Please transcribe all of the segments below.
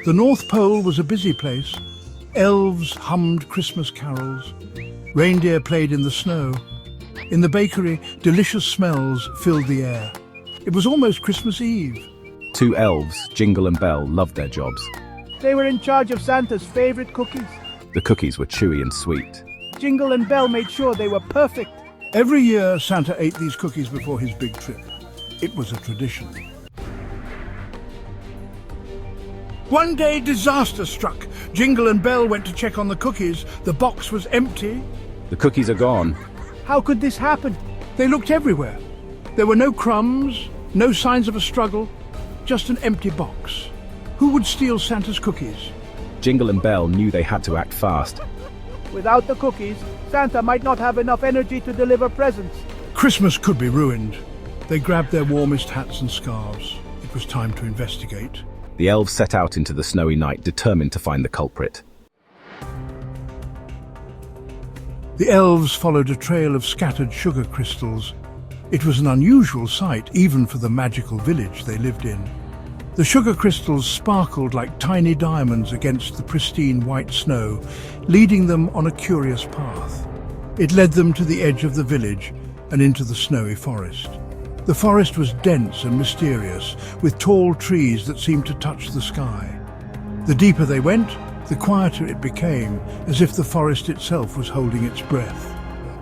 The North Pole was a busy place. Elves hummed Christmas carols. Reindeer played in the snow. In the bakery, delicious smells filled the air. It was almost Christmas Eve. Two elves, Jingle and Bell, loved their jobs. They were in charge of Santa's favorite cookies. The cookies were chewy and sweet. Jingle and Bell made sure they were perfect. Every year, Santa ate these cookies before his big trip. It was a tradition. One day, disaster struck. Jingle and Bell went to check on the cookies. The box was empty. The cookies are gone. How could this happen? They looked everywhere. There were no crumbs, no signs of a struggle, just an empty box. Who would steal Santa's cookies? Jingle and Bell knew they had to act fast. Without the cookies, Santa might not have enough energy to deliver presents. Christmas could be ruined. They grabbed their warmest hats and scarves. It was time to investigate. The elves set out into the snowy night, determined to find the culprit. The elves followed a trail of scattered sugar crystals. It was an unusual sight, even for the magical village they lived in. The sugar crystals sparkled like tiny diamonds against the pristine white snow, leading them on a curious path. It led them to the edge of the village and into the snowy forest. The forest was dense and mysterious, with tall trees that seemed to touch the sky. The deeper they went, the quieter it became, as if the forest itself was holding its breath.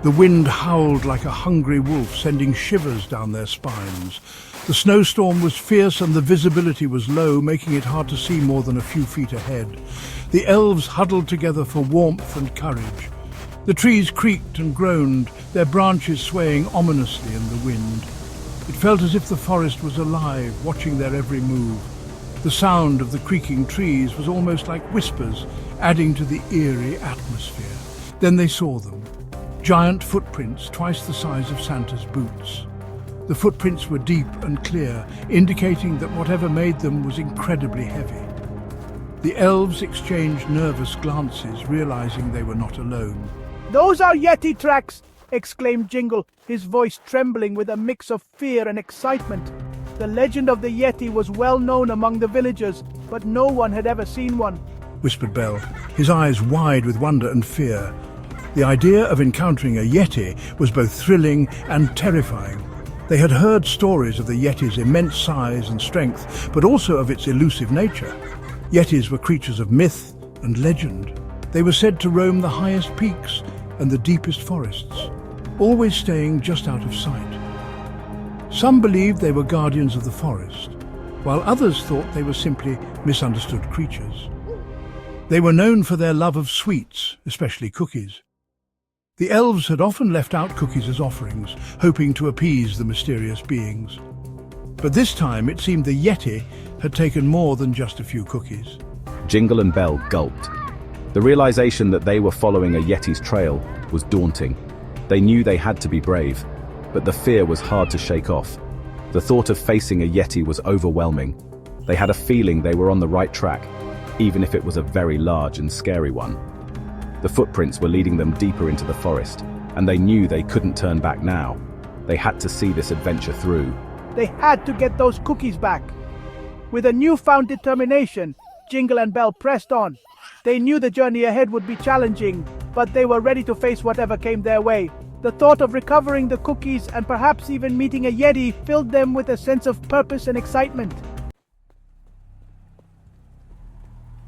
The wind howled like a hungry wolf, sending shivers down their spines. The snowstorm was fierce and the visibility was low, making it hard to see more than a few feet ahead. The elves huddled together for warmth and courage. The trees creaked and groaned, their branches swaying ominously in the wind. It felt as if the forest was alive, watching their every move. The sound of the creaking trees was almost like whispers, adding to the eerie atmosphere. Then they saw them. Giant footprints, twice the size of Santa's boots. The footprints were deep and clear, indicating that whatever made them was incredibly heavy. The elves exchanged nervous glances, realizing they were not alone. "Those are Yeti tracks!" exclaimed Jingle, his voice trembling with a mix of fear and excitement. The legend of the Yeti was well known among the villagers, but no one had ever seen one. Whispered Bell, his eyes wide with wonder and fear. The idea of encountering a Yeti was both thrilling and terrifying. They had heard stories of the Yeti's immense size and strength, but also of its elusive nature. Yetis were creatures of myth and legend. They were said to roam the highest peaks and the deepest forests, always staying just out of sight. Some believed they were guardians of the forest, while others thought they were simply misunderstood creatures. They were known for their love of sweets, especially cookies. The elves had often left out cookies as offerings, hoping to appease the mysterious beings. But this time it seemed the Yeti had taken more than just a few cookies. Jingle and Bell gulped. The realization that they were following a Yeti's trail was daunting. They knew they had to be brave, but the fear was hard to shake off. The thought of facing a Yeti was overwhelming. They had a feeling they were on the right track, even if it was a very large and scary one. The footprints were leading them deeper into the forest, and they knew they couldn't turn back now. They had to see this adventure through. They had to get those cookies back. With a newfound determination, Jingle and Bell pressed on. They knew the journey ahead would be challenging, but they were ready to face whatever came their way. The thought of recovering the cookies and perhaps even meeting a Yeti filled them with a sense of purpose and excitement.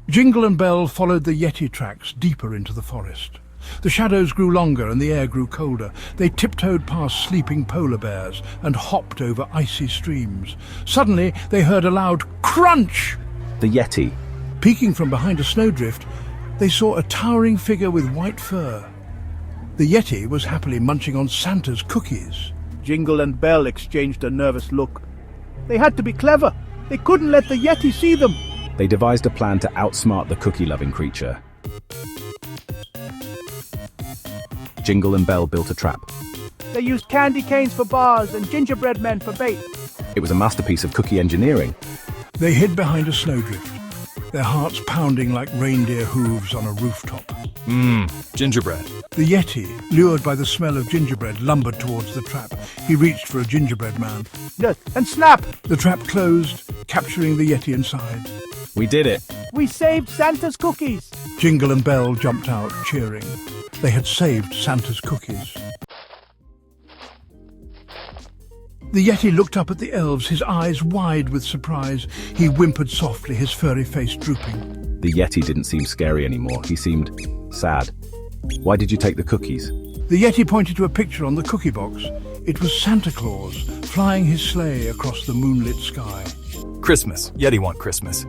Jingle and Bell followed the Yeti tracks deeper into the forest. The shadows grew longer and the air grew colder. They tiptoed past sleeping polar bears and hopped over icy streams. Suddenly, they heard a loud crunch! The Yeti. Peeking from behind a snowdrift, they saw a towering figure with white fur. The Yeti was happily munching on Santa's cookies. Jingle and Bell exchanged a nervous look. They had to be clever. They couldn't let the Yeti see them. They devised a plan to outsmart the cookie-loving creature. Jingle and Bell built a trap. They used candy canes for bars and gingerbread men for bait. It was a masterpiece of cookie engineering. They hid behind a snowdrift, their hearts pounding like reindeer hooves on a rooftop. Gingerbread. The Yeti, lured by the smell of gingerbread, lumbered towards the trap. He reached for a gingerbread man. Yes, and snap! The trap closed, capturing the Yeti inside. We did it. We saved Santa's cookies! Jingle and Bell jumped out, cheering. They had saved Santa's cookies. The Yeti looked up at the elves, his eyes wide with surprise. He whimpered softly, his furry face drooping. The Yeti didn't seem scary anymore. He seemed sad. Why did you take the cookies? The Yeti pointed to a picture on the cookie box. It was Santa Claus, flying his sleigh across the moonlit sky. Christmas. Yeti want Christmas.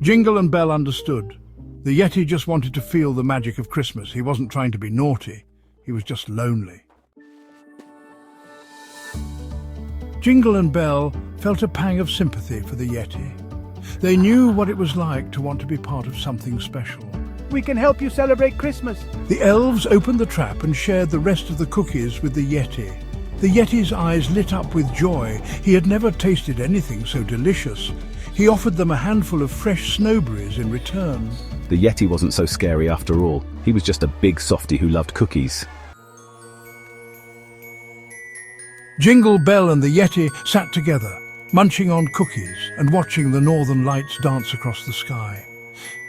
Jingle and Bell understood. The Yeti just wanted to feel the magic of Christmas. He wasn't trying to be naughty. He was just lonely. Jingle and Bell felt a pang of sympathy for the Yeti. They knew what it was like to want to be part of something special. We can help you celebrate Christmas. The elves opened the trap and shared the rest of the cookies with the Yeti. The Yeti's eyes lit up with joy. He had never tasted anything so delicious. He offered them a handful of fresh snowberries in return. The Yeti wasn't so scary after all. He was just a big softy who loved cookies. Jingle, Bell and the Yeti sat together, munching on cookies and watching the northern lights dance across the sky.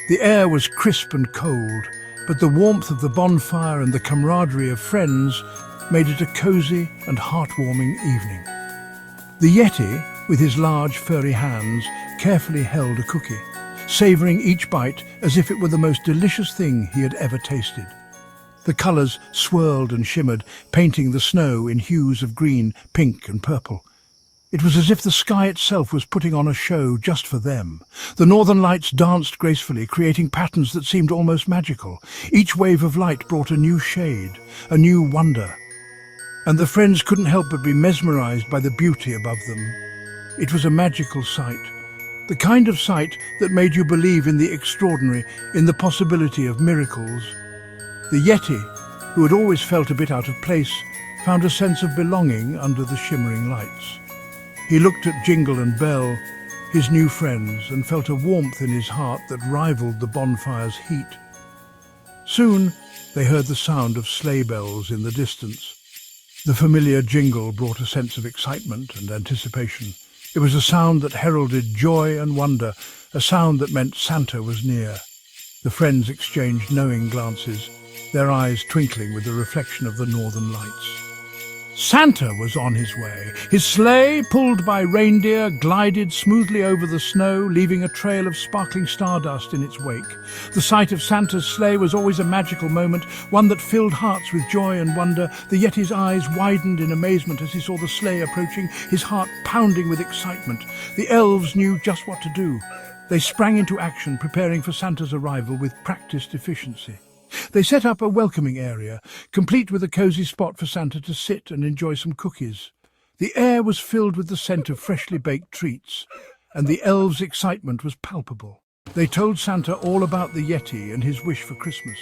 The air was crisp and cold, but the warmth of the bonfire and the camaraderie of friends made it a cozy and heartwarming evening. The Yeti, with his large furry hands, carefully held a cookie, savouring each bite as if it were the most delicious thing he had ever tasted. The colours swirled and shimmered, painting the snow in hues of green, pink and purple. It was as if the sky itself was putting on a show just for them. The northern lights danced gracefully, creating patterns that seemed almost magical. Each wave of light brought a new shade, a new wonder. And the friends couldn't help but be mesmerised by the beauty above them. It was a magical sight. The kind of sight that made you believe in the extraordinary, in the possibility of miracles. The Yeti, who had always felt a bit out of place, found a sense of belonging under the shimmering lights. He looked at Jingle and Bell, his new friends, and felt a warmth in his heart that rivaled the bonfire's heat. Soon they heard the sound of sleigh bells in the distance. The familiar jingle brought a sense of excitement and anticipation. It was a sound that heralded joy and wonder, a sound that meant Santa was near. The friends exchanged knowing glances, their eyes twinkling with the reflection of the northern lights. Santa was on his way. His sleigh, pulled by reindeer, glided smoothly over the snow, leaving a trail of sparkling stardust in its wake. The sight of Santa's sleigh was always a magical moment, one that filled hearts with joy and wonder. The Yeti's eyes widened in amazement as he saw the sleigh approaching, his heart pounding with excitement. The elves knew just what to do. They sprang into action, preparing for Santa's arrival with practiced efficiency. They set up a welcoming area, complete with a cosy spot for Santa to sit and enjoy some cookies. The air was filled with the scent of freshly baked treats, and the elves' excitement was palpable. They told Santa all about the Yeti and his wish for Christmas.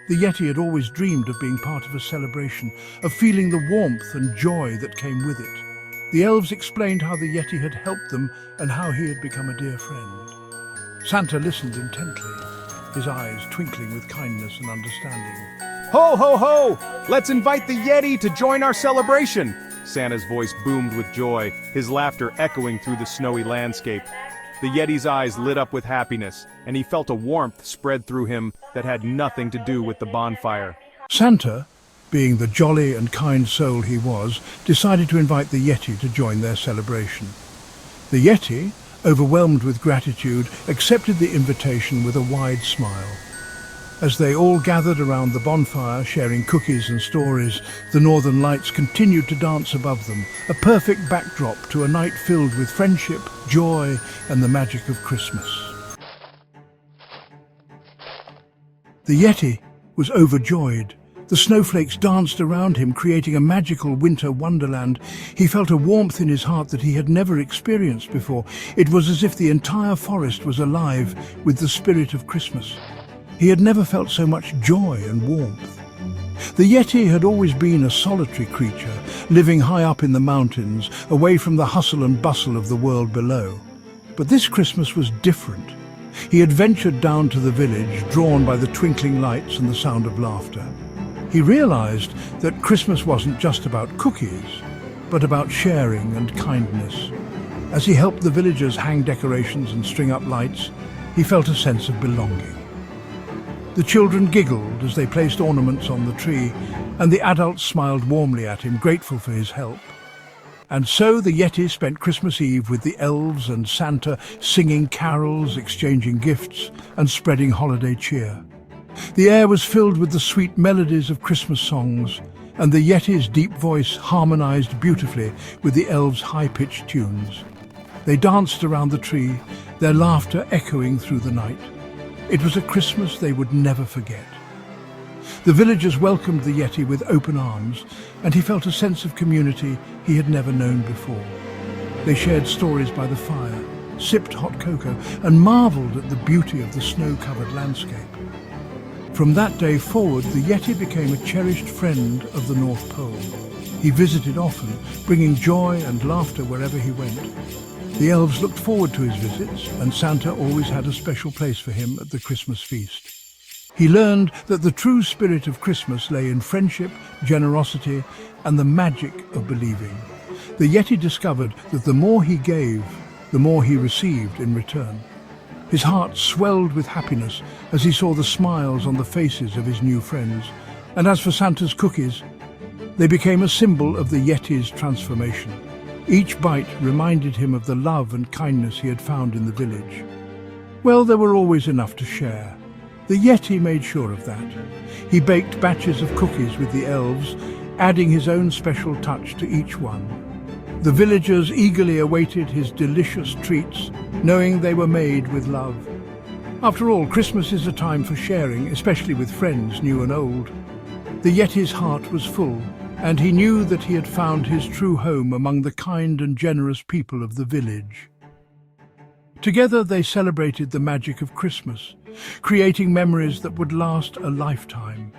The Yeti had always dreamed of being part of a celebration, of feeling the warmth and joy that came with it. The elves explained how the Yeti had helped them and how he had become a dear friend. Santa listened intently, his eyes twinkling with kindness and understanding. Ho, ho, ho! Let's invite the Yeti to join our celebration! Santa's voice boomed with joy, his laughter echoing through the snowy landscape. The Yeti's eyes lit up with happiness, and he felt a warmth spread through him that had nothing to do with the bonfire. Santa, being the jolly and kind soul he was, decided to invite the Yeti to join their celebration. The Yeti, overwhelmed with gratitude, accepted the invitation with a wide smile. As they all gathered around the bonfire, sharing cookies and stories, the northern lights continued to dance above them, a perfect backdrop to a night filled with friendship, joy, and the magic of Christmas. The Yeti was overjoyed. The snowflakes danced around him, creating a magical winter wonderland. He felt a warmth in his heart that he had never experienced before. It was as if the entire forest was alive with the spirit of Christmas. He had never felt so much joy and warmth. The Yeti had always been a solitary creature, living high up in the mountains, away from the hustle and bustle of the world below. But this Christmas was different. He had ventured down to the village, drawn by the twinkling lights and the sound of laughter. He realized that Christmas wasn't just about cookies, but about sharing and kindness. As he helped the villagers hang decorations and string up lights, he felt a sense of belonging. The children giggled as they placed ornaments on the tree, and the adults smiled warmly at him, grateful for his help. And so the Yeti spent Christmas Eve with the elves and Santa, singing carols, exchanging gifts, and spreading holiday cheer. The air was filled with the sweet melodies of Christmas songs, and the Yeti's deep voice harmonized beautifully with the elves' high-pitched tunes. They danced around the tree, their laughter echoing through the night. It was a Christmas they would never forget. The villagers welcomed the Yeti with open arms, and he felt a sense of community he had never known before. They shared stories by the fire, sipped hot cocoa, and marveled at the beauty of the snow-covered landscape. From that day forward, the Yeti became a cherished friend of the North Pole. He visited often, bringing joy and laughter wherever he went. The elves looked forward to his visits, and Santa always had a special place for him at the Christmas feast. He learned that the true spirit of Christmas lay in friendship, generosity, and the magic of believing. The Yeti discovered that the more he gave, the more he received in return. His heart swelled with happiness as he saw the smiles on the faces of his new friends. And as for Santa's cookies, they became a symbol of the Yeti's transformation. Each bite reminded him of the love and kindness he had found in the village. Well, there were always enough to share. The Yeti made sure of that. He baked batches of cookies with the elves, adding his own special touch to each one. The villagers eagerly awaited his delicious treats, knowing they were made with love. After all, Christmas is a time for sharing, especially with friends, new and old. The Yeti's heart was full, and he knew that he had found his true home among the kind and generous people of the village. Together they celebrated the magic of Christmas, creating memories that would last a lifetime.